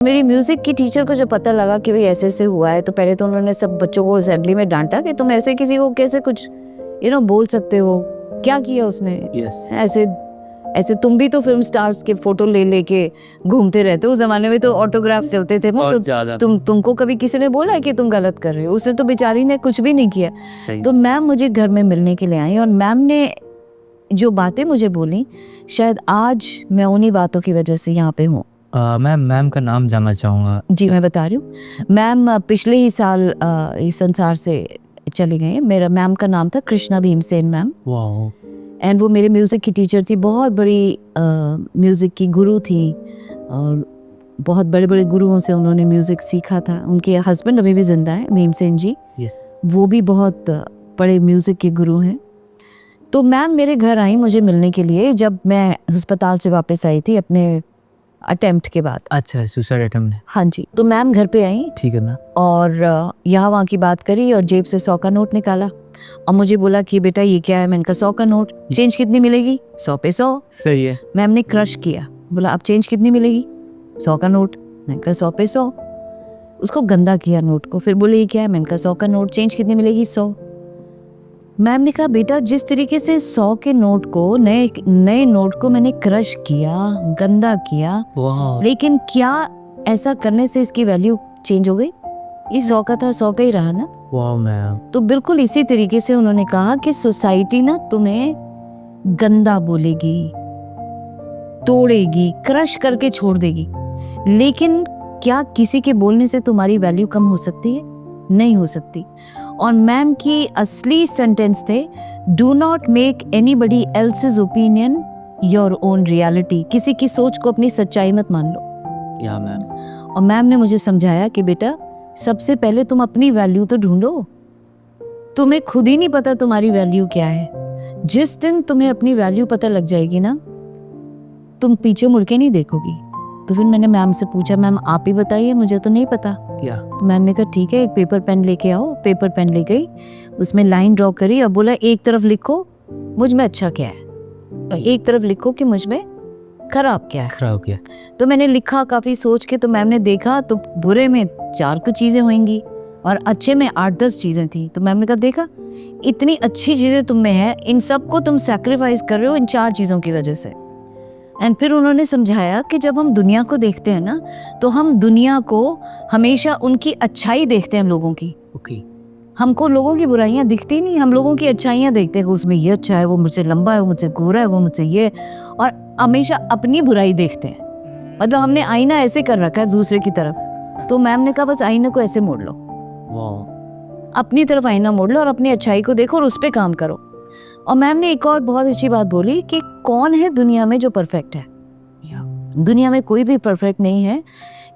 मेरी म्यूजिक की टीचर को जब पता लगा कि भाई ऐसे ऐसे हुआ है, तो पहले तो उन्होंने सब बच्चों को असेंबली में डांटा कि तुम ऐसे किसी को कैसे कुछ बोल सकते हो, क्या किया उसने। ऐसे ऐसे तुम भी तो फिल्म स्टार्स के फोटो ले लेके घूमते रहते हो। उस जमाने में तो ऑटोग्राफ चलते थे, तुमको कभी किसी ने बोला है कि तुम गलत कर रहे हो? उसने तो बेचारी ने कुछ भी नहीं किया। तो मैम मुझे घर में मिलने के लिए आई और मैम ने जो बातें मुझे बोली, शायद आज मैं उन्हीं बातों की वजह से यहाँ पे हूँ। मैम का नाम जानना चाहूँगा। जी मैं बता रही हूँ। मैम पिछले ही साल इस संसार से चली गई हैं। मेरा मैम का नाम था Krishna Bhimsen ma'am. Wow. And वो मेरे म्यूज़िक की टीचर थी, बहुत बड़ी म्यूज़िक की गुरु थी और बहुत बड़े बड़े गुरुओं से उन्होंने म्यूज़िक सीखा था। उनके हस्बैंड अभी भी जिंदा है, भीमसेन जी। वो भी बहुत बड़े म्यूज़िक के गुरु हैं। तो मैम मेरे घर आई मुझे मिलने के लिए जब मैं अस्पताल से वापस आई थी अपने अटेम्प्ट के बाद। अच्छा, सुसाइड अटेम्प्ट। हाँ जी। तो मैम घर पे आई, ठीक है ना। और यहाँ वहाँ की बात करी और जेब से 100 का नोट निकाला और मुझे बोला कि बेटा ये क्या है। मैंने कहा 100 का नोट, चेंज कितनी मिलेगी? 100 पे 100। सही है। मैम ने क्रश किया, बोला अब चेंज कितनी मिलेगी? 100 का नोट। मैंने कहा 100 पे 100। उसको गंदा किया नोट को, फिर बोले ये क्या है? मैंने कहा 100 का नोट, चेंज कितनी मिलेगी? 100। मैम ने कहा बेटा जिस तरीके से 100 के नोट को, नए नोट को मैंने क्रश किया, गंदा किया, लेकिन क्या ऐसा करने से इसकी वैल्यू चेंज हो गई? ये 100 का था, 100 का ही रहा ना। वाह मैम। तो बिल्कुल इसी तरीके से उन्होंने कहा कि सोसाइटी ना तुम्हें गंदा बोलेगी, तोड़ेगी, क्रश करके छोड़ देगी, लेकिन क्या किसी के बोलने से तुम्हारी वैल्यू कम हो सकती है? नहीं हो सकती। और मैम की असली सेंटेंस थे, do not make anybody else's opinion your own reality. किसी की सोच को अपनी सच्चाई मत मान लो। या मैम। और मैम ने मुझे समझाया कि बेटा सबसे पहले तुम अपनी वैल्यू तो ढूंढो। तुम्हें खुद ही नहीं पता तुम्हारी वैल्यू क्या है। जिस दिन तुम्हें अपनी वैल्यू पता लग जाएगी ना, तुम पीछे मुड़ के नहीं देखोगी। तो फिर मैंने मैम से पूछा, मैम आप ही बताइए, मुझे तो नहीं पता। मैम ने कहा ठीक है, एक पेपर पेन लेके आओ। पेपर पेन ले गई, उसमें लाइन ड्रॉ करी और बोला एक तरफ लिखो मुझ में अच्छा क्या है और एक तरफ लिखो कि मुझ में खराब क्या है। खराब क्या? तो मैंने लिखा काफी सोच के। तो मैम ने देखा तो बुरे में 4 कुछ चीजें होंगी और अच्छे में 8-10 चीजें थी। तो मैम ने कहा देखा इतनी अच्छी चीजें तुम में है, इन सबको तुम सैक्रिफाइस कर रहे हो इन 4 चीजों की वजह से। एंड फिर उन्होंने समझाया कि जब हम दुनिया को देखते हैं ना, तो हम दुनिया को हमेशा उनकी अच्छाई देखते हैं लोगों की। हमको लोगों की बुराइयां दिखती नहीं, हम लोगों की अच्छाइयां देखते हैं। उसमें ये अच्छा है, वो मुझसे लंबा है, वो मुझसे गोरा है, वो मुझसे ये, और हमेशा अपनी बुराई देखते हैं। मतलब हमने आईना ऐसे कर रखा है दूसरे की तरफ। तो मैम ने कहा बस आईने को ऐसे मोड़ लो, अपनी तरफ आईना मोड़ लो और अपनी अच्छाई को देखो और उस पर काम करो। और मैम ने एक और बहुत अच्छी बात बोली कि कौन है दुनिया में जो परफेक्ट है? दुनिया में कोई भी परफेक्ट नहीं है,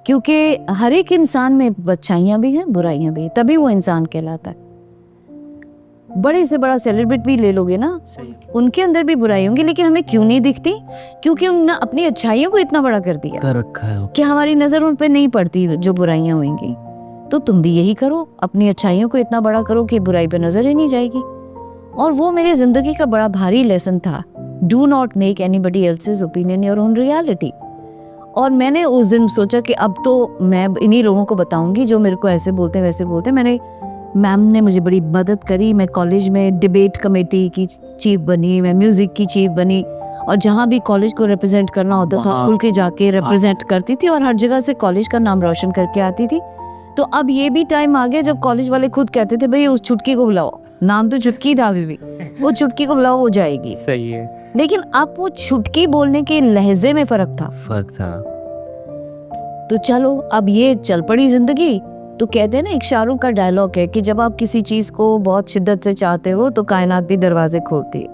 क्योंकि हर एक इंसान में अच्छाइयां भी हैं, बुराइयां भी हैं, तभी वो इंसान कहलाता है। बड़े से बड़ा सेलिब्रिटी भी ले लोगे ना, उनके अंदर भी बुराई होंगी, लेकिन हमें क्यों नहीं दिखती? क्योंकि उन्होंने अपनी अच्छाइयों को इतना बड़ा कर दिया कर रखा है कि हमारी नजर उन पर नहीं पड़ती जो बुराइयां होंगी। तो तुम भी यही करो, अपनी अच्छाइयों को इतना बड़ा करो कि बुराई पे नजर ही नहीं जाएगी। और वो मेरी जिंदगी का बड़ा भारी लेसन था, do not make anybody else's opinion your own reality. और मैंने उस दिन सोचा कि अब तो मैं इन्हीं लोगों को बताऊंगी जो मेरे को ऐसे बोलते हैं वैसे बोलते हैं। मैम ने मुझे बड़ी मदद करी। मैं कॉलेज में डिबेट कमेटी की चीफ बनी, मैं म्यूजिक की चीफ बनी, और जहाँ भी कॉलेज को रिप्रेजेंट करना होता था खुल के जाके रिप्रेजेंट करती थी और हर जगह से कॉलेज का नाम रोशन करके आती थी। तो अब ये भी टाइम आ गया जब कॉलेज वाले खुद कहते थे भाई उस चुटकी को बुलाओ, नाम तो चुटकी था अभी भी, वो चुटकी को बुलाओ, वो जाएगी। सही है। लेकिन अब वो चुटकी बोलने के लहजे में फर्क था। तो चलो अब ये चल पड़ी जिंदगी। तो कहते हैं ना, एक शाहरुख का डायलॉग है कि जब आप किसी चीज को बहुत शिद्दत से चाहते हो तो कायनात भी दरवाजे खोलती है।